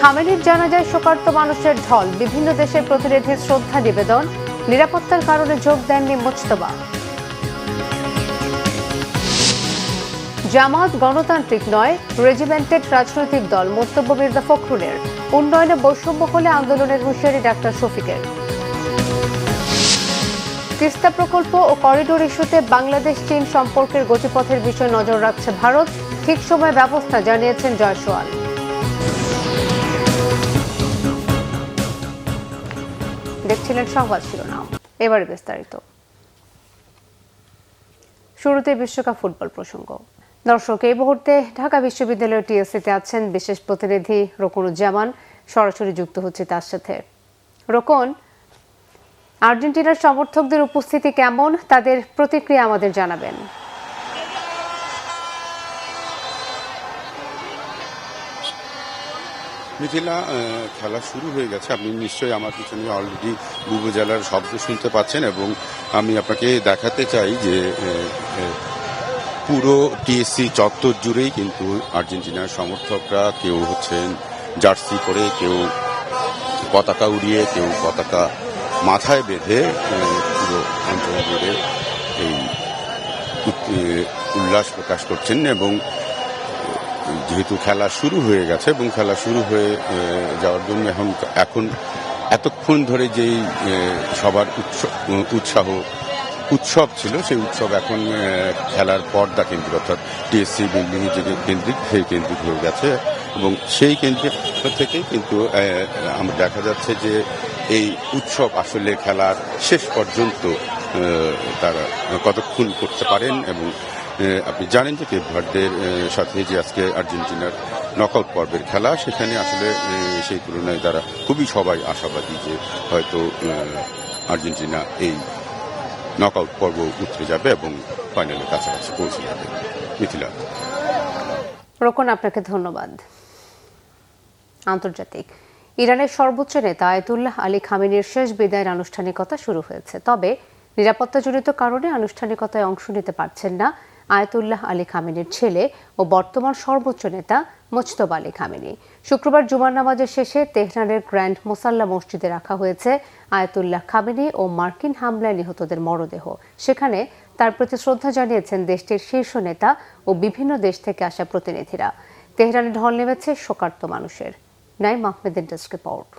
খামেনির জানাজায় শোকার্ত মানুষের ঢল, বিভিন্ন দেশের প্রতিনিধির শ্রদ্ধা নিবেদন। নিরাপত্তার কারণে যোগ দেননি মুজতবা। জামাত গণতান্ত্রিক নয়, রেজিমেন্টেড রাজনৈতিক দল, মন্তব্য মির্জা ফখরুলের। উন্নয়নে বৈষম্য হলে আন্দোলনের হুঁশিয়ারি ডাক্তার শফিকের। তিস্তা প্রকল্প ও করিডোর ইস্যুতে বাংলাদেশ চীন সম্পর্কের গতিপথের বিষয়ে নজর রাখছে ভারত, ঠিক সময়ে ব্যবস্থা জানিয়েছেন জয়সওয়াল। দেখছিলেন সংবাদ শিরোনাম, এবারে বিস্তারিত। শুরুতে বিশ্বকাপ ফুটবল প্রসঙ্গ। দর্শক, এই মুহূর্তে ঢাকা বিশ্ববিদ্যালয়ের টিএসসিতে আছেন বিশেষ প্রতিনিধি রোকনুজ্জামান। সরাসরি যুক্ত হচ্ছে তার সাথে। রোকন, আর্জেন্টিনার সমর্থকদের উপস্থিতি কেমন, তাদের প্রতিক্রিয়া আমাদের জানাবেন। মিথিলা, খেলা শুরু হয়ে গেছে। আপনি নিশ্চয়ই আমার পিছনে অলরেডি বুবুজালার শব্দ শুনতে পাচ্ছেন, এবং আমি আপনাকে দেখাতে চাই যে পুরো টিএসসি চত্বর জুড়েই কিন্তু আর্জেন্টিনার সমর্থকরা কেউ হচ্ছেন জার্সি করে, কেউ পতাকা উড়িয়ে, কেউ পতাকা মাথায় বেঁধে পুরো অঞ্চল জুড়ে এই উল্লাস প্রকাশ করছেন। এবং যেহেতু খেলা শুরু হয়ে গেছে এবং খেলা শুরু হয়ে যাওয়ার জন্য এখন এতক্ষণ ধরে যেই সবার উৎসব ছিল, সেই উৎসব এখন খেলার পর্দা কেন্দ্রিক, অর্থাৎ টিএসসি বিল্ডিং এর যে কেন্দ্রিক, সেই কেন্দ্রিক হয়ে গেছে। এবং সেই কেন্দ্রিক থেকেই কিন্তু আমরা দেখা যাচ্ছে যে এই উৎসব আসলে খেলার শেষ পর্যন্ত তারা কতক্ষণ করতে পারেন। এবং আপনি জানেন যে কেপ ভার্দের সাথে যে আজকে আর্জেন্টিনার নকআউট পর্বের খেলা, সেখানে আসলে সেই তুলনায় তারা খুবই সবাই আশাবাদী যে হয়তো আর্জেন্টিনা এই নকআউট পর্ব উতরে যাবে এবং ফাইনালের কাছাকাছি পৌঁছে যাবে। মিথিলা। রোকন, আপনাকে ধন্যবাদ। আন্তর্জাতিক, ইরানের সর্বোচ্চ নেতা আয়াতুল্লাহ আলী খামেনির শেষ বিদায়ের আনুষ্ঠানিকতা শুরু হয়েছে। তবে নিরাপত্তাজনিত কারণে আনুষ্ঠানিকতায় অংশ নিতে পারছেন না আয়াতুল্লাহ আলী খামেনির ছেলে ও বর্তমান সর্বোচ্চ নেতা মুজতবা আলী খামেনি। শুক্রবার জুমার নামাজের শেষে তেহরানের গ্র্যান্ড মোসাল্লা মসজিদে রাখা হয়েছে আয়াতুল্লাহ খামেনি ও মার্কিন হামলায় নিহতদের মরদেহ। সেখানে তার প্রতি শ্রদ্ধা জানিয়েছেন দেশটির শীর্ষ নেতা ও বিভিন্ন দেশ থেকে আসা প্রতিনিধিরা। তেহরানে ঢল নেমেছে শোকার্ত মানুষের। নাইম আহমেদের ডেস্ক রিপোর্ট।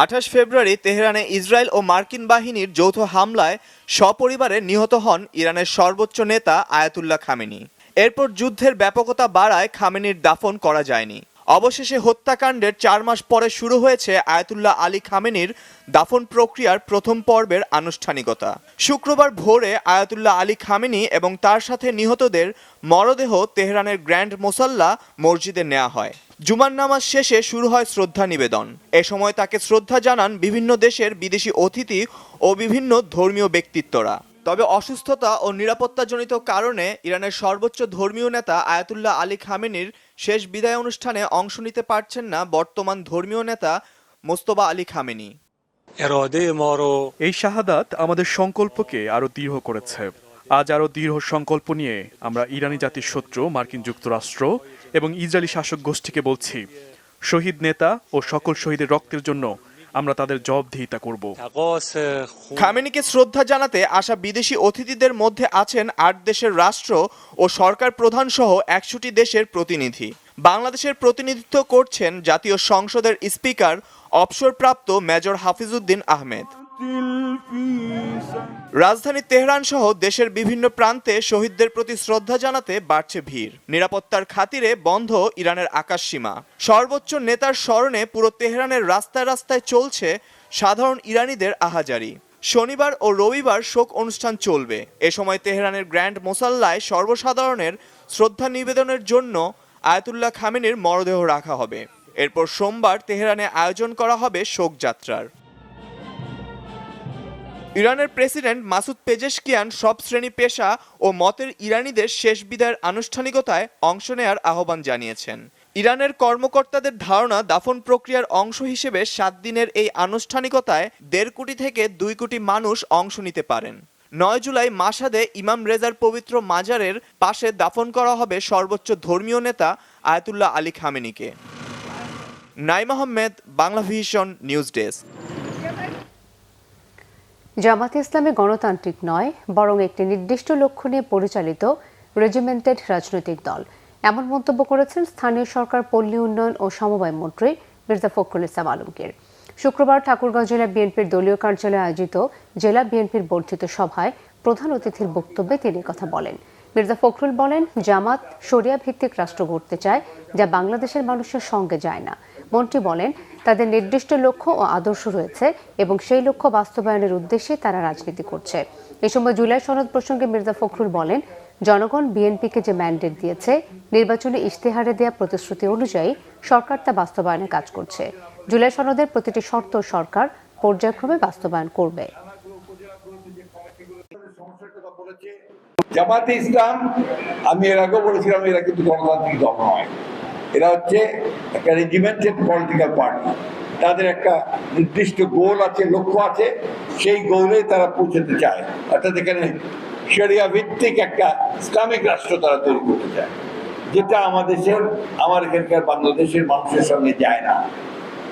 28 ফেব্রুয়ারি তেহরানে ইসরায়েল ও মার্কিন বাহিনীর যৌথ হামলায় সপরিবারে নিহত হন ইরানের সর্বোচ্চ নেতা আয়াতুল্লাহ খামেনি। এরপর যুদ্ধের ব্যাপকতা বাড়ায় খামেনির দাফন করা যায়নি। অবশেষে হত্যাকাণ্ডের 4 মাস পরে শুরু হয়েছে আয়াতুল্লাহ আলী খামেনির দাফন প্রক্রিয়ার প্রথম পর্বের আনুষ্ঠানিকতা। শুক্রবার ভোরে আয়াতুল্লাহ আলী খামেনি এবং তার সাথে নিহতদের মরদেহ তেহরানের গ্র্যান্ড মোসাল্লা মসজিদে নেওয়া হয়। জুমার নামাজ শেষে শুরু হয় শ্রদ্ধা নিবেদন। এ সময় তাকে শ্রদ্ধা জানান বিভিন্ন দেশের বিদেশি অতিথি ও বিভিন্ন ধর্মীয় ব্যক্তিত্বরা। তবে অসুস্থতা ও নিরাপত্তাজনিত কারণে ইরানের সর্বোচ্চ ধর্মীয় নেতা আয়াতুল্লাহ আলী খামেনির শেষ বিদায় অনুষ্ঠানে অংশ নিতে পারছেন না বর্তমান ধর্মীয় নেতা মুজতবা আলী খামেনি। এই শাহাদাত আমাদের সংকল্পকে আরো দৃঢ় করেছে। আজ আরো দৃঢ় সংকল্প নিয়ে আমরা ইরানি জাতির শত্রু মার্কিন যুক্তরাষ্ট্র এবং ইসরায়েলি শাসক গোষ্ঠীকে বলছি, শহীদ নেতা ও সকল শহীদের রক্তের জন্য আমরা তাদের জবাবদিহিতা করব। খামেনিকে শ্রদ্ধা জানাতে আসা বিদেশি অতিথিদের মধ্যে আছেন 8 দেশের রাষ্ট্র ও সরকার প্রধান সহ 61 দেশের প্রতিনিধি। বাংলাদেশের প্রতিনিধিত্ব করছেন জাতীয় সংসদের স্পিকার অবসরপ্রাপ্ত মেজর হাফিজউদ্দিন আহমেদ। রাজধানী তেহরান সহ দেশের বিভিন্ন প্রান্তে শহীদদের প্রতি শ্রদ্ধা জানাতে বাড়ছে ভিড়। নিরাপত্তার খাতিরে বন্ধ ইরানের আকাশসীমা। সর্বোচ্চ নেতার স্মরণে পুরো তেহরানের রাস্তায় রাস্তায় চলছে সাধারণ ইরানিদের আহাজারি। শনিবার ও রবিবার শোক অনুষ্ঠান চলবে। এ সময় তেহরানের গ্র্যান্ড মোসাল্লায় সর্বসাধারণের শ্রদ্ধা নিবেদনের জন্য আয়াতুল্লাহ খামেনির মরদেহ রাখা হবে। এরপর সোমবার তেহরানে আয়োজন করা হবে শোকযাত্রার। ইরানের প্রেসিডেন্ট মাসুদ পেজেশকিয়ান সব শ্রেণী পেশা ও মতের ইরানিদের শেষ বিদায়ের আনুষ্ঠানিকতায় অংশ নেয়ার আহ্বান জানিয়েছেন। ইরানের কর্মকর্তাদের ধারণা, দাফন প্রক্রিয়ার অংশ হিসেবে 7 দিনের এই আনুষ্ঠানিকতায় 1.5 কোটি থেকে 2 কোটি মানুষ অংশ নিতে পারেন। 9 জুলাই মাশহাদে ইমাম রেজার পবিত্র মাজারের পাশে দাফন করা হবে সর্বোচ্চ ধর্মীয় নেতা আয়াতুল্লাহ আলী খামেনিকে। Naim Ahmed, Bangla vision news desk. Jamaate Islami গণতান্ত্রিক নয়, বরং একটি নির্দিষ্ট লক্ষ্য নিয়ে পরিচালিত রেজিমেন্টেড রাজনৈতিক দল, এমন মন্তব্য করেছেন স্থানীয় সরকার, পল্লী উন্নয়ন ও সমবায় মন্ত্রী মির্জা ফখরুল ইসলাম আলমগীর। শুক্রবার ঠাকুরগাঁও জেলা বিএনপির দলীয় কার্যালয়ে আয়োজিত জেলা বিএনপির বর্ধিত সভায় প্রধান অতিথির বক্তব্যে তিনি কথা বলেন। মির্জা ফখরুল বলেন, জামাত শরিয়া ভিত্তিক রাষ্ট্র গড়তে চায়, যা বাংলাদেশের মানুষের সঙ্গে যায় না। মন্ত্রী বলেন, তাদের নির্দিষ্ট লক্ষ্য ও আদর্শ রয়েছে এবং সেই লক্ষ্য বাস্তবায়নের উদ্দেশ্যে তারা রাজনীতি করছে। এ সময় জুলাই সনদ প্রসঙ্গে মির্জা ফখরুল বলেন, জনগণ বিএনপিকে যে ম্যান্ডেট দিয়েছে, নির্বাচনী ইশতেহারে দেওয়া প্রতিশ্রুতি অনুযায়ী সরকার তা বাস্তবায়নে কাজ করছে। জুলাই সনদের প্রতিটি শর্ত সরকার পর্যায়ক্রমে বাস্তবায়ন করবে। জামাতে ইসলাম, আমি এর আগেও বলেছিলাম, এরা কিন্তু গণতান্ত্রিক দল নয়, এরা হচ্ছে একটা রেজিমেন্টেড পলিটিক্যাল পার্টি। তাদের একটা নির্দিষ্ট গোল আছে, লক্ষ্য আছে, সেই গোলে তারা পৌঁছতে চায়। অর্থাৎ এখানে শরিয়া ভিত্তিক একটা ইসলামিক রাষ্ট্র তারা তৈরি করতে চায়, যেটা আমার এখানকার বাংলাদেশের মানুষের সঙ্গে যায় না।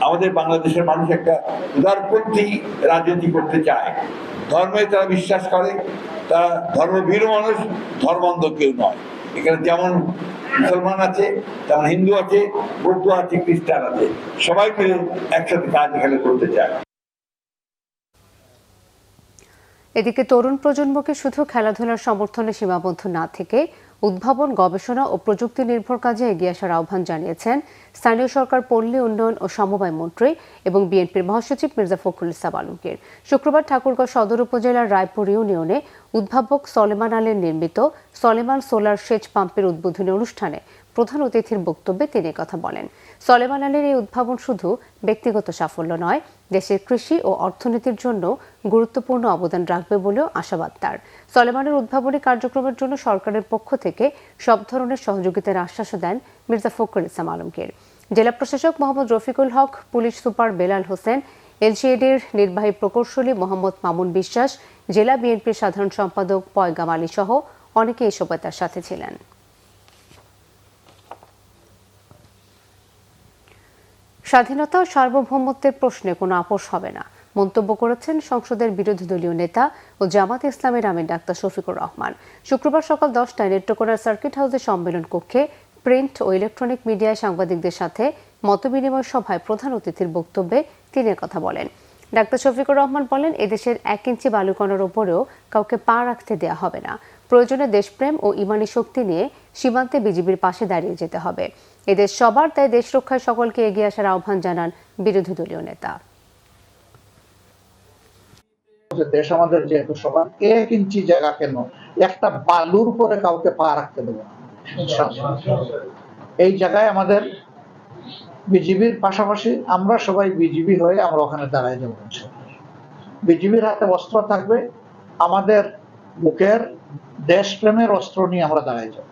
আমাদের বাংলাদেশের মানুষ একটা উদারপন্থী রাজনীতি করতে চায়, ধর্মে তারা বিশ্বাস করে, তারা ধর্মভীরু মানুষ, ধর্মান্ধ কেউ নয়। এখানে যেমন মুসলমান আছে, তেমন হিন্দু আছে, বৌদ্ধ আছে, খ্রিস্টান আছে, সবাই মিলে একসাথে কাজ এখানে করতে চায়। এদিকে তরুণ প্রজন্মকে শুধু খেলাধুলার সমর্থনে সীমাবদ্ধ না থেকে উদ্ভাবন, গবেষণা ও প্রযুক্তি নির্ভর কাজে এগিয়ে আসার আহ্বান জানিয়েছেন স্থানীয় সরকার, পল্লী উন্নয়ন ও সমবায় মন্ত্রী এবং বিএনপির মহাসচিব মির্জা ফখরুল ইসলাম আলমগীর। শুক্রবার ঠাকুরগাঁও সদর উপজেলার রায়পুর ইউনিয়নে উদ্ভাবক সলেমান আলীর নির্মিত সলেমান সোলার সেচ পাম্পের উদ্বোধনী অনুষ্ঠানে প্রধান অতিথির বক্তব্যে তিনি কথা বলেন। সলেমান আলীর এই উদ্ভাবন শুধু ব্যক্তিগত সাফল্য নয়, দেশের কৃষি ও অর্থনীতির জন্য গুরুত্বপূর্ণ অবদান রাখবে বলেও আশাবাদ তার। সলেমানের উদ্ভাবনী কার্যক্রমের জন্য সরকারের পক্ষ থেকে সব ধরনের সহযোগিতার আশ্বাসও দেন মির্জা ফখরুল ইসলাম আলমগীর। জেলা প্রশাসক মোহাম্মদ রফিকুল হক, পুলিশ সুপার বেলাল হোসেন, এলজিএডির নির্বাহী প্রকৌশলী মোহাম্মদ মামুন বিশ্বাস, জেলা বিএনপির সাধারণ সম্পাদক পয়গাম আলী সহ অনেকে এই সময় তার সাথে ছিলেন। স্বাধীনতা ও সার্বভৌমত্বের প্রশ্নে কোনো আপোষ হবে না, মন্তব্য করেছেন সংসদের বিরোধী দলীয় নেতা ও জামাত ইসলামের আমির ডাক্তার শফিকুর রহমান। শুক্রবার সকাল 10টায় নেত্রকোনার সার্কিট হাউসের সম্মেলন কক্ষে প্রিন্ট ও ইলেকট্রনিক মিডিয়ায় সাংবাদিকদের সাথে মতবিনিময় সভায় প্রধান অতিথির বক্তব্যে তিনি কথা বলেন। ডাক্তার শফিকুর রহমান বলেন, এদেশের 1 ইঞ্চি বালুকণার ওপরেও কাউকে পা রাখতে দেওয়া হবে না। প্রয়োজনে দেশপ্রেম ও ইমানি শক্তি নিয়ে সীমান্তে বিজিবির পাশে দাঁড়িয়ে যেতে হবে। এদেশ সবার, তাই দেশ রক্ষায় সকলকে এগিয়ে আসার আহ্বান জানান বিরোধী দলীয় নেতা। দেশ আমাদের যেহেতু সবার, 1 ইঞ্চি জায়গা কেন একটা বালুর উপরে কাউকে পা রাখতে দেবো না। এই জায়গায় আমাদের বিজিবির পাশাপাশি আমরা সবাই বিজিবি হয়ে আমরা ওখানে দাঁড়ায় যাবো। বিজিবির হাতে অস্ত্র থাকবে, আমাদের বুকের দেশপ্রেমের অস্ত্র নিয়ে আমরা দাঁড়ায় যাব।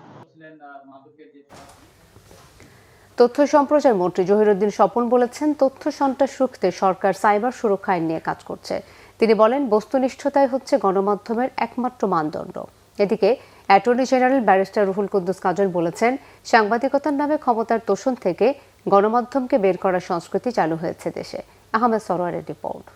তথ্য সম্প্রচার মন্ত্রী জহিরুদ্দিন স্বপন বলেছেন, তথ্য সন্ত্রাস রুখতে সরকার সাইবার সুরক্ষা আইন নিয়ে কাজ করছে। তিনি বলেন, বস্তুনিষ্ঠতাই হচ্ছে গণমাধ্যমের একমাত্র মানদণ্ড। এদিকে attorney general barrister Ruhul Quddus Kajal বলেছেন, সাংবাদিকতার নামে ক্ষমতার তোষণ থেকে গণমাধ্যমকে বের করার সংস্কৃতি চালু হয়েছে দেশে। আহমেদ সরোয়ারের রিপোর্ট।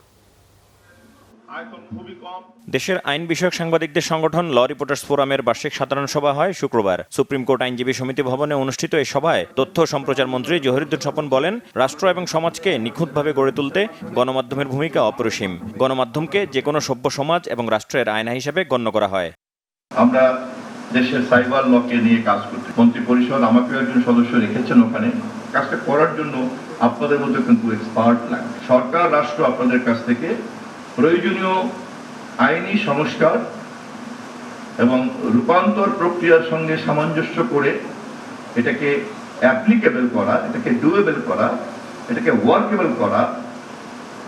দেশের আইন বিষয়ক সাংবাদিকদের সংগঠন ল রিপোর্টার্স ফোরামের বার্ষিক সাধারণ সভা হয় শুক্রবার। সুপ্রিম কোর্ট আইনজীবী সমিতি ভবনে অনুষ্ঠিত এই সভায় তথ্য সম্প্রচার মন্ত্রী জহিরুদ্দিন স্বপন বলেন, রাষ্ট্র এবং সমাজকে নিখুঁতভাবে গড়ে তুলতে গণমাধ্যমের ভূমিকা অপরিসীম। গণমাধ্যমকে যে কোনো সভ্য সমাজ এবং রাষ্ট্রের আয়না হিসেবে গণ্য করা হয়। আমরা দেশের সাইবার লকে নিয়ে কাজ করতে মন্ত্রী পরিষদ আমাকেও একজন সদস্য রেখেছেন। ওখানে কাজটা করার জন্য আপনাদের মধ্যে কিন্তু এক্সপার্ট লাগে। সরকার, রাষ্ট্র আপনাদের কাছ থেকে প্রয়োজনীয় আইনি সংস্কার এবং রূপান্তর প্রক্রিয়ার সঙ্গে সামঞ্জস্য করে এটাকে অ্যাপ্লিকেবল করা, এটাকে ডুয়েবল করা, এটাকে ওয়ার্কেবল করা,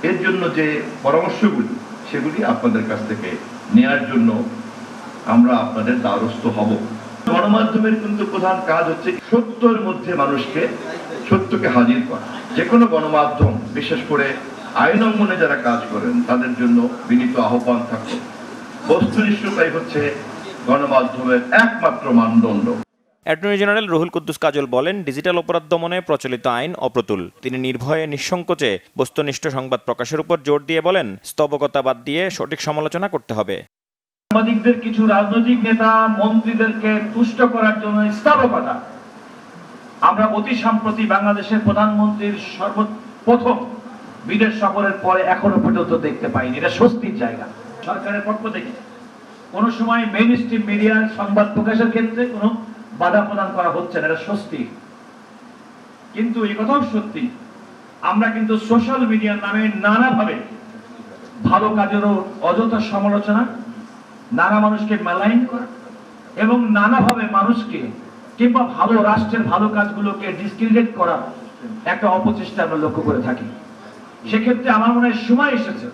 এর জন্য যে পরামর্শগুলি সেগুলি আপনাদের কাছ থেকে নেয়ার জন্য আমরা আপনাদের দ্বারস্থ হব। গণমাধ্যমের কিন্তু প্রধান কাজ হচ্ছে সত্যের মধ্যে মানুষকে, সত্যকে হাজির করা। যে কোনো গণমাধ্যম, বিশেষ করে আইন অঙ্গনে যারা কাজ করেন, তাদের জন্য বিনীত আহ্বান থাকলো বস্তুনিষ্ঠতাই হচ্ছে গণমাধ্যমের একমাত্র মানদণ্ড। অ্যাটর্নি জেনারেল রুহুল কুদ্দুস কাজল বলেন, ডিজিটাল অপরাধ দমনে প্রচলিত আইন অপ্রতুল। তিনি নির্ভয়ে নিঃসংকোচে বস্তুনিষ্ঠ সংবাদ প্রকাশের উপর জোর দিয়ে বলেন, স্তবকতা বাদ দিয়ে সঠিক সমালোচনা করতে হবে। সাংবাদিকদের কিছু রাজনৈতিক নেতা মন্ত্রীদেরকে তুষ্ট করার জন্য স্তবকতা, আমরা অতি সম্প্রতি বাংলাদেশের প্রধানমন্ত্রীর সর্বপ্রথম বিদেশ সফরের পরে এখনো পর্যন্ত দেখতে পাইনি। এটা স্বস্তির জায়গা। সরকারের পক্ষ থেকে কোনো সময় মেইন স্ট্রিম মিডিয়ার সংবাদ প্রকাশের ক্ষেত্রে কোনো বাধা প্রদান করা হচ্ছে না, এটা স্বস্তি। কিন্তু এই কথাও সত্যি, আমরা কিন্তু সোশ্যাল মিডিয়ার নামে নানাভাবে ভালো কাজেরও অযথা সমালোচনা, নানা মানুষকে মেলাইন করা এবং নানাভাবে মানুষকে কিংবা ভালো রাষ্ট্রের ভালো কাজগুলোকে ডিসক্রেডিট করা একটা অপচেষ্টা আমরা লক্ষ্য করে থাকি। সেক্ষেত্রে আমার মনে হয় সময় এসেছে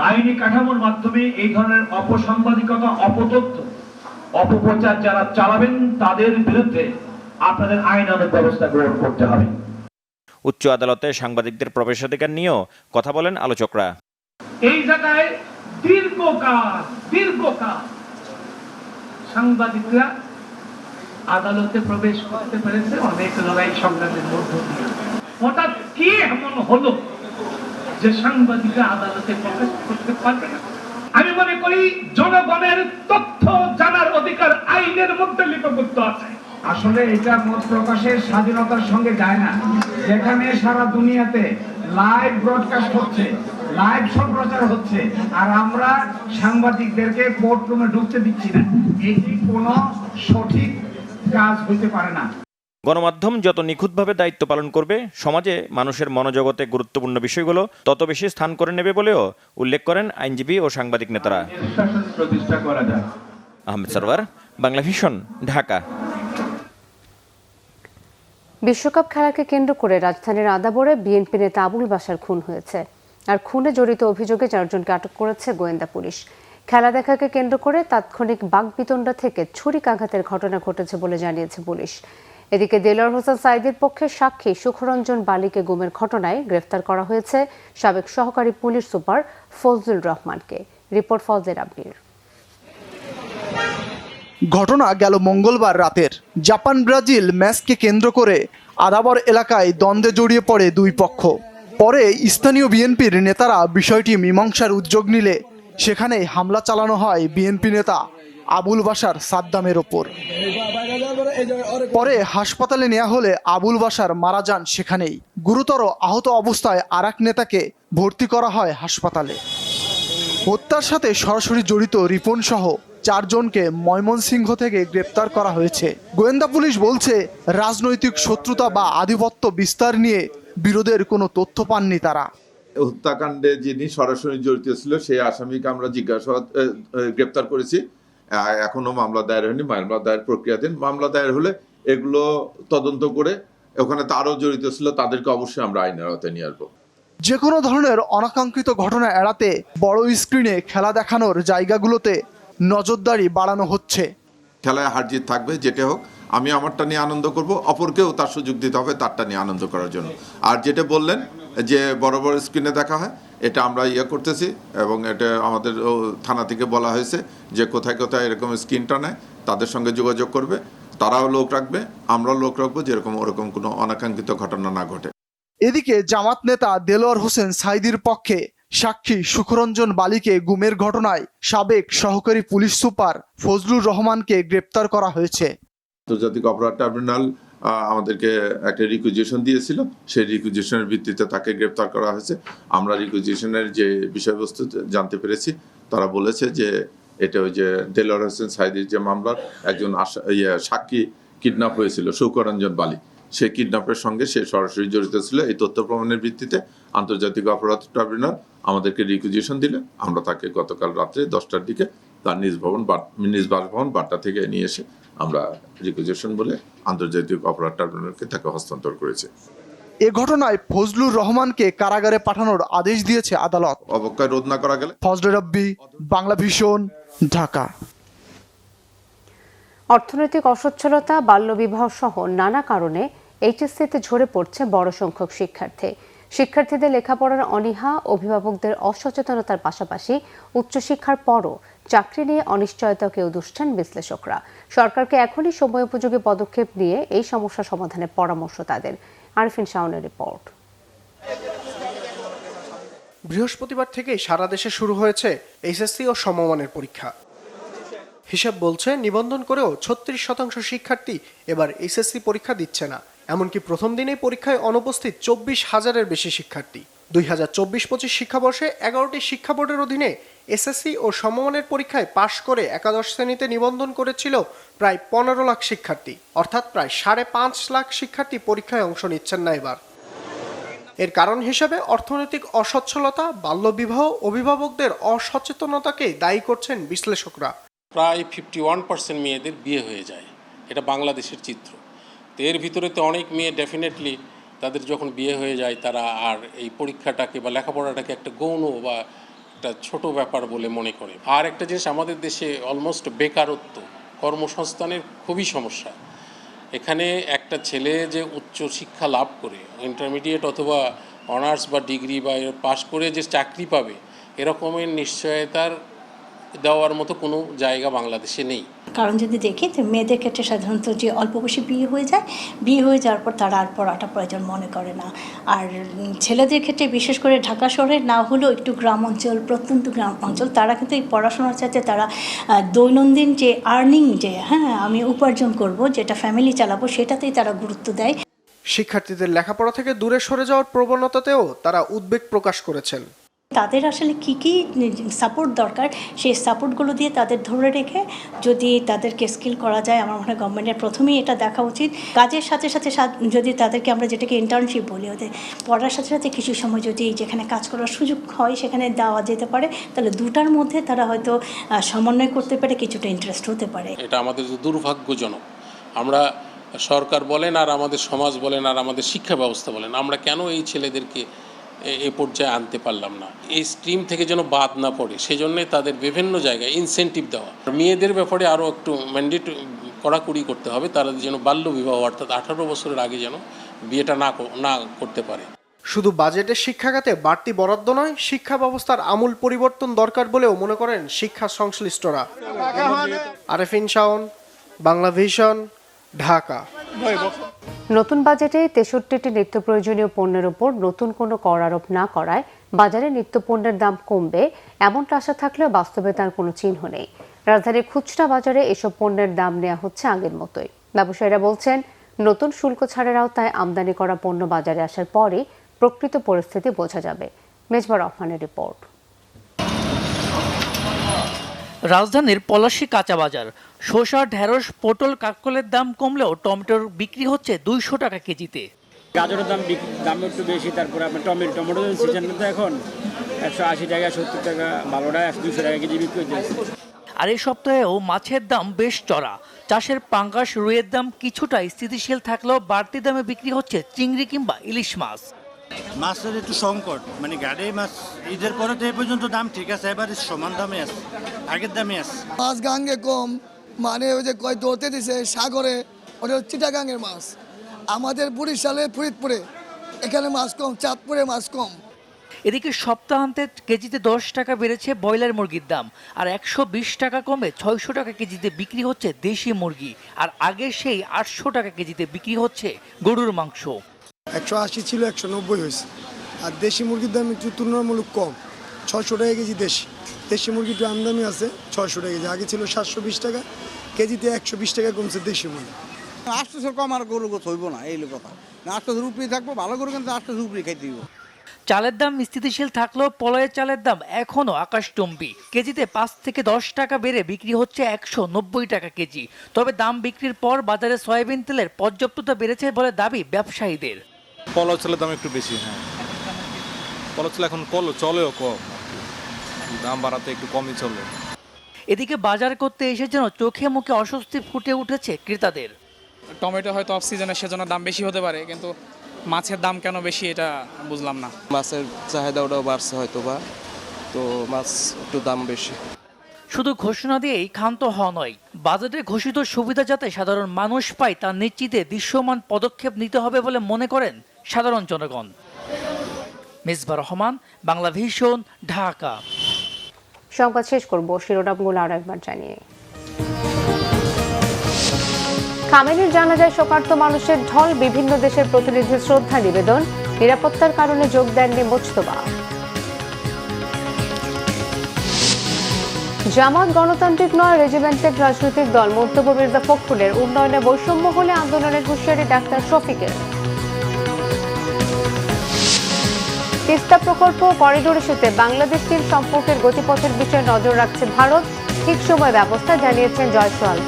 আইনি কাঠামোর মাধ্যমে এই ধরনের অপসাংবাদিকতা, অপতথ্য, অপপ্রচার যারা চালাবেন তাদের বিরুদ্ধে আপনাদের আইনানুগ ব্যবস্থা গ্রহণ করতে হবে। উচ্চ আদালতে সাংবাদিকদের প্রবেশাধিকার নিয়েও কথা বলেন আলোচকরা। এই জায়গায় দীর্ঘকাল সাংবাদিকরা আদালতে প্রবেশ করতে পেরেছে অনেক লড়াই সংগ্রামের মধ্য দিয়ে। হঠাৎ কি এমন হলো যে সাংবাদিকরা আদালতে প্রবেশ করতে পারবে না? আমি মনে করি জনগণের তথ্য জানার অধিকার আইনের মধ্যে লিপিবদ্ধ আছে। আসলে এটা মত প্রকাশের স্বাধীনতার সঙ্গে যায় না, যেখানে সারা দুনিয়াতে লাইভ ব্রডকাস্ট হচ্ছে, লাইভ সম্প্রচার হচ্ছে, আর আমরা সাংবাদিকদেরকে কোর্টরুমে ঢুকতে দিচ্ছি না। এটি কোনো সঠিক কাজ হইতে পারে না। গণমাধ্যম যত নিখুঁতভাবে দায়িত্ব পালন করবে, সমাজে মানুষের মনোজগতে গুরুত্বপূর্ণ বিষয়গুলো তত বেশি স্থান করে নেবে বলেও উল্লেখ করেন আইনজীবী ও সাংবাদিক নেতারা। আহমেদ সরওয়ার, বাংলা ভিশন, ঢাকা। বিশ্বকাপ খেলাকে কেন্দ্র করে রাজধানীর আদাবরে বিএনপি নেতা আবুল বাশার খুন হয়েছে। আর খুনে জড়িত অভিযোগে 4 জনকে আটক করেছে গোয়েন্দা পুলিশ। খেলা দেখাকে কেন্দ্র করে তাৎক্ষণিক বাকবিতণ্ডা থেকে ছুরিকাঘাতের ঘটনা ঘটেছে বলে জানিয়েছে পুলিশ। এদিকে দেলোয়ার হোসেন সাঈদীর পক্ষে সাক্ষী সুখরঞ্জন বালিকে গুমের ঘটনায় গ্রেফতার করা হয়েছে সাবেক সহকারী পুলিশ সুপার ফজলুর রহমানকে। রিপোর্ট ফজলের আবদির। ঘটনা গেল মঙ্গলবার রাতের। জাপান ব্রাজিল ম্যাচকে কেন্দ্র করে আদাবর এলাকায় দ্বন্দ্বে জড়িয়ে পড়ে দুই পক্ষ। পরে স্থানীয় বিএনপির নেতারা বিষয়টি মীমাংসার উদ্যোগ নিলে সেখানে হামলা চালানো হয় বিএনপি নেতা আবুল বাশার সাদ্দামের ওপর। পরে হাসপাতালে নেওয়া হলে আবুল বাশার মারা যান সেখানেই। গুরুতর আহত অবস্থায় আরেক নেতাকে ভর্তি করা হয় হাসপাতালে। হত্যার সাথে সরাসরি জড়িত রিপন সহ 4 জনকে ময়মনসিংহ থেকে গ্রেপ্তার করা হয়েছে। গোয়েন্দা পুলিশ বলছে, রাজনৈতিক শত্রুতা বা আধিপত্য বিস্তার নিয়ে বিরোধের কোনো তথ্য পাননি তারা। হত্যাকাণ্ডে যিনি সরাসরি জড়িত ছিল সেই আসামিকে আমরা গ্রেপ্তার করেছি। এখনো মামলা দায়ের হয়নি, মামলা দায়ের প্রক্রিয়াধীন। মামলা দায়ের হলে এগুলো তদন্ত করে ওখানে তারও জড়িত ছিল তাদেরকে অবশ্যই আমরা আইনের আওতায় নিয়ে আসবো। যে কোনো ধরনের অনাকাঙ্ক্ষিত ঘটনা এড়াতে বড় স্ক্রিনে খেলা দেখানোর জায়গাগুলোতে নজরদারি বাড়ানো হচ্ছে। খেলায় হার জিত থাকবে, যেটা হোক আমি আমারটা নিয়ে আনন্দ করব, অপরকেও তার সুযোগ দিতে হবে তারটা নিয়ে আনন্দ করার জন্য। আর যেটা বললেন যে বড় বড় স্ক্রিনে দেখা হয়, এটা আমরা করতেছি এবং এটা আমাদের থানা থেকে বলা হয়েছে যে কোথায় কোথায় এরকম স্ক্রিনটা নেয় তাদের সঙ্গে যোগাযোগ করবে, তারাও লোক রাখবে, আমরাও লোক রাখবো, যেরকম ওরকম কোনো অনাকাঙ্ক্ষিত ঘটনা না ঘটে। এদিকে জামাত নেতা দেলোয়ার হোসেন সাঈদীর পক্ষে সাক্ষী সুখরঞ্জন বালিকে গুমের ঘটনায় সাবেক সহকারী পুলিশ সুপার ফজলুর রহমানকে গ্রেপ্তার করা হয়েছে। আন্তর্জাতিক অপরাধ ট্রাইব্যুনাল আমাদেরকে একটা রিকুইজিশন দিয়েছিল, সেই রিকুইজিশনের ভিত্তিতে তাকে গ্রেপ্তার করা হয়েছে। আমরা রিকুইজিশনের যে বিষয়বস্তু জানতে পেরেছি, তারা বলেছে যে এটা ওই যে দেলোয়ার হোসেন সাঈদীর যে মামলার একজন সাক্ষী কিডন্যাপ হয়েছিল সুখরঞ্জন বালি, সেই কিডন্যাপের সঙ্গে সে সরাসরি জড়িত ছিল। এই তথ্য প্রমাণের ভিত্তিতে আন্তর্জাতিক অপরাধ ট্রাইব্যুনাল আমাদেরকে রিকুইজিশন দিলে আমরা তাকে গতকাল রাত্রে 10টার দিকে তার নিজ বাসভবন বাড্ডা থেকে নিয়ে এসে আমরা রিকুইজিশন বলে আন্তর্জাতিক অপরাধ ট্রাইব্যুনালকে তাকে হস্তান্তর করেছে। এ ঘটনায় ফজলুর রহমানকে কারাগারে পাঠানোর আদেশ দিয়েছে আদালত। অবক্ষয় রোধ না করা গেলে। ফজলে রাব্বি, বাংলা ভিশন, ঢাকা। অর্থনৈতিক অসচ্ছলতা, বাল্যবিবাহ সহ নানা কারণে এইচএসসিতে ঝরে পড়ছে বড় সংখ্যক শিক্ষার্থী। শিক্ষার্থীদের লেখাপড়ার অনীহা, অভিভাবকদের অসচেতনতার পাশাপাশি উচ্চশিক্ষার পরও চাকরি নিয়ে অনিশ্চয়তাকেও দুষছেন বিশ্লেষকরা। সরকারকে এখনই সময়োপযোগী পদক্ষেপ নিয়ে এই সমস্যা সমাধানের পরামর্শ তাদের। আরিফিন শাওনের রিপোর্ট। বৃহস্পতিবার থেকে সারা দেশে শুরু হয়েছে এইচএসসি ও সমমানের পরীক্ষা। হিসাব বলছে নিবন্ধন করেও 36% শিক্ষার্থী এবার এইচএসসি পরীক্ষা দিচ্ছে না। এমনকি প্রথম দিনেই পরীক্ষায় অনুপস্থিত 24,000-এর বেশি শিক্ষার্থী। 2024-25 শিক্ষাবর্ষে 11টি শিক্ষা বোর্ডের অধীনে এসএসসি ও সমমানের পরীক্ষায় পাশ করে একাদশ শ্রেণীতে নিবন্ধন করেছিল প্রায় 15 লাখ শিক্ষার্থী, অর্থাৎ প্রায় 5.5 লাখ শিক্ষার্থী পরীক্ষায় অংশ নিচ্ছেন না এবার। এর কারণ হিসেবে অর্থনৈতিক অসচ্ছলতা, বাল্যবিবাহ, অভিভাবকদের অসচেতনতাকে দায়ী করছেন বিশ্লেষকরা। প্রায় 51% মেয়েদের বিয়ে হয়ে যায়, এটা বাংলাদেশের চিত্র। তো এর ভিতরে তো অনেক মেয়ে ডেফিনেটলি তাদের যখন বিয়ে হয়ে যায় তারা আর এই পরীক্ষাটাকে বা লেখাপড়াটাকে একটা গৌণ বা একটা ছোট ব্যাপার বলে মনে করে। আর একটা জিনিস, আমাদের দেশে অলমোস্ট বেকারত্ব, কর্মসংস্থানের খুবই সমস্যা। এখানে একটা ছেলে যে উচ্চ শিক্ষা লাভ করে ইন্টারমিডিয়েট অথবা অনার্স বা ডিগ্রি বা পাশ করে যে চাকরি পাবে, এরকমের নিশ্চয়তার দেওয়ার মতো কোনো জায়গা বাংলাদেশে নেই। কারণ যদি দেখি যে মেয়েদের ক্ষেত্রে সাধারণত যে অল্প বয়সে বিয়ে হয়ে যায়, বিয়ে হয়ে যাওয়ার পর তারা আর পড়াটা প্রয়োজন মনে করে না। আর ছেলেদের ক্ষেত্রে বিশেষ করে ঢাকা শহরে না হলেও একটু গ্রাম অঞ্চল, প্রত্যন্ত গ্রাম অঞ্চল, তারা কিন্তু এই পড়াশোনার সাথে তারা দৈনন্দিন যে আর্নিং, যে আমি উপার্জন করব, যেটা ফ্যামিলি চালাবো, সেটাতেই তারা গুরুত্ব দেয়। শিক্ষার্থীদের লেখাপড়া থেকে দূরে সরে যাওয়ার প্রবণতাতেও তারা উদ্বেগ প্রকাশ করেছেন। তাদের আসলে কি কি সাপোর্ট দরকার, সেই সাপোর্টগুলো দিয়ে তাদের ধরে রেখে যদি তাদেরকে স্কিল করা যায়, আমার মনে হয় গভর্নমেন্টের প্রথমেই এটা দেখা উচিত। কাজের সাথে সাথে যদি তাদেরকে আমরা যেটাকে ইন্টার্নশিপ বলি, ওদের পড়ার সাথে সাথে কিছু সময় যদি যেখানে কাজ করার সুযোগ হয় সেখানে দেওয়া যেতে পারে, তাহলে দুটার মধ্যে তারা হয়তো সমন্বয় করতে পারে, কিছুটা ইন্টারেস্ট হতে পারে। এটা আমাদের দুর্ভাগ্যজনক। আমরা সরকার বলেন আর আমাদের সমাজ বলেন আর আমাদের শিক্ষা ব্যবস্থা বলেন, আমরা কেন এই ছেলেদেরকে এই পর্যায়ে আনতে পারলাম না? এই স্ট্রিম থেকে যেন বাদ না পড়ে, সেজন্যে তাদের বিভিন্ন জায়গায় ইনসেন্টিভ দেওয়া। মেয়েদের ব্যাপারে আরও একটু ম্যান্ডেট কড়াকড়ি করতে হবে, তারা যেন বাল্য বিবাহ অর্থাৎ 18 বছরের আগে যেন বিয়েটা না করতে পারে। শুধু বাজেটের শিক্ষাখাতে বাড়তি বরাদ্দ নয়, শিক্ষা ব্যবস্থার আমূল পরিবর্তন দরকার বলেও মনে করেন শিক্ষা সংশ্লিষ্টরা। আরিফিন শাওন, বাংলা ভিশন, ঢাকা। নতুন বাজেটে 63টি নিত্য প্রয়োজনীয় পণ্যের উপর নতুন কোনো কর আরোপ না করায় বাজারে নিত্য পণ্যের দাম কমবে, এমনটা আশা থাকলেও বাস্তবে তার কোনো চিহ্ন নেই। রাজধানীর খুচরা বাজারে এসব পণ্যের দাম নেওয়া হচ্ছে আগের মতোই। ব্যবসায়ীরা বলছেন, নতুন শুল্ক ছাড়ের আওতায় আমদানি করা পণ্য বাজারে আসার পরই প্রকৃত পরিস্থিতি বোঝা যাবে। মেজবার রহমানের রিপোর্ট। রাজধানীর পলাশী কাঁচা বাজার, শসা, ঢেঁড়স, পটল, কাঁকরোলের দাম কমলেও টমেটোর বিক্রি হচ্ছে 200 টাকা কেজিতে। গাজরের দাম একটু বেশি, তারপরে আপনার টমেটো সিজন কিন্তু এখন 180 টাকা, 70 টাকা, ভালোটা 200 টাকা কেজি বিক্রি হচ্ছে। আর এই সপ্তাহেও মাছের দাম বেশ চড়া। চাষের পাঙ্গাস, রুইয়ের দাম কিছুটা স্থিতিশীল থাকলেও বাড়তি দামে বিক্রি হচ্ছে চিংড়ি কিংবা ইলিশ মাছ। মাছের একটু সংকট, মানে গাড়ি মাছ ঈদের পরে তো এই পর্যন্ত দাম ঠিক আছে, এবারে সমান দামে আছে, আগের দামে আছে। মাছ গাঙ্গে কম, মানে ওই যে কয় ধরতে দিছে সাগরে, ওটা চিটাগাঙ্গের মাছ। আমাদের বরিশালে, ফরিদপুরে এখানে মাছ কম, চাঁদপুরে মাছ কম। এদিকে সপ্তাহান্তে কেজিতে 10 টাকা বেড়েছে ব্রয়লার মুরগির দাম, আর 120 টাকা কমে 600 টাকা কেজিতে বিক্রি হচ্ছে দেশি মুরগি। আর আগে সেই 800 টাকা কেজিতে বিক্রি হচ্ছে গরুর মাংস। 180 ছিল, 190 হয়েছে। আর দেশি মুরগির দাম একটু তুলনামূলক কম, 600 টাকা কেজি। দেশি মুরগি একটু আমদানি আছে, 600 টাকা কেজি। আগে ছিল 720 টাকা কেজিতে, 120 টাকা কমছে দেশি মুরগি। 800 কম আর গরু হইব না, এই কথা। 800 উপরে থাকবো, ভালো গরু কিন্তু 800 উপরে খাইতে দিব। চালের দাম স্থিতিশীল থাকলেও পলয়ের চালের দাম এখনো আকাশচুম্বী। কেজিতে 5 থেকে 10 টাকা বেড়ে বিক্রি হচ্ছে 190 টাকা কেজি। তবে দাম বিক্রির পর বাজারে সয়াবিন তেলের পর্যাপ্ততা বেড়েছে বলে দাবি ব্যবসায়ীদের। পলয় চালের দাম একটু বেশি। হ্যাঁ, পলয় চাল এখন চলেও কম, দাম বাড়াতে একটু কমই চলে। এদিকে বাজার করতে এসে যেন চোখে মুখে অস্বস্তি ফুটে উঠেছে ক্রেতাদের। টমেটো হয়তো অফ সিজনে, সেজন্য দাম বেশি হতে পারে, কিন্তু মাছের দাম কেন বেশি এটা বুঝলাম না। মাছের চাহিদা ওটাও বাড়ছে হয়তো বা, তো মাছ একটু দাম বেশি। শুধু ঘোষণা দিয়েই ক্ষান্ত হওয়া নয়, বাজেটে ঘোষিত সুবিধা যাতে সাধারণ মানুষ পায় তা নিশ্চিতে দৃশ্যমান পদক্ষেপ নিতে হবে বলে মনে করেন সাধারণ জনগণ। মিসবা রহমান, বাংলা ভিশন, ঢাকা। সংবাদ শেষ করব শিরোনামগুলো আরো একবার জানিয়ে। খামেনির জানাজায় শোকার্ত মানুষের ঢল, বিভিন্ন দেশের প্রতিনিধির শ্রদ্ধা নিবেদন, নিরাপত্তার কারণে যোগ দেননি মোজতবা। জামাত গণতান্ত্রিক নয়, রেজিমেন্টেড রাজনৈতিক দল, মন্তব্য মির্জা ফখরুলের। উন্নয়নে বৈষম্য হলে আন্দোলনের হুঁশিয়ারি ডাক্তার শফিকের। তিস্তা প্রকল্প করিডোর ইস্যুতে বাংলাদেশ চীন সম্পর্কের গতিপথের বিষয়ে নজর রাখছে ভারত, ঠিক সময় ব্যবস্থা জানিয়েছেন জয়সওয়াল।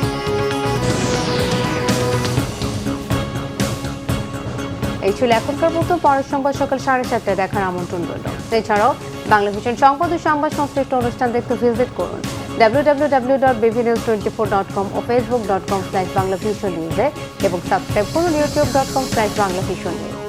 এই ছিল এখনকার মতো, পরের সংবাদ সকাল 7:30টায় দেখার আমন্ত্রণ রইল। এছাড়াও বাংলা ভিশন সংবাদ ও সংবাদ সংশ্লিষ্ট অনুষ্ঠান দেখতে ভিজিট করুন www.bvnews24.com ও facebook.com/banglavisionnews এবং সাবস্ক্রাইব করুন youtube.com/banglavisionnews।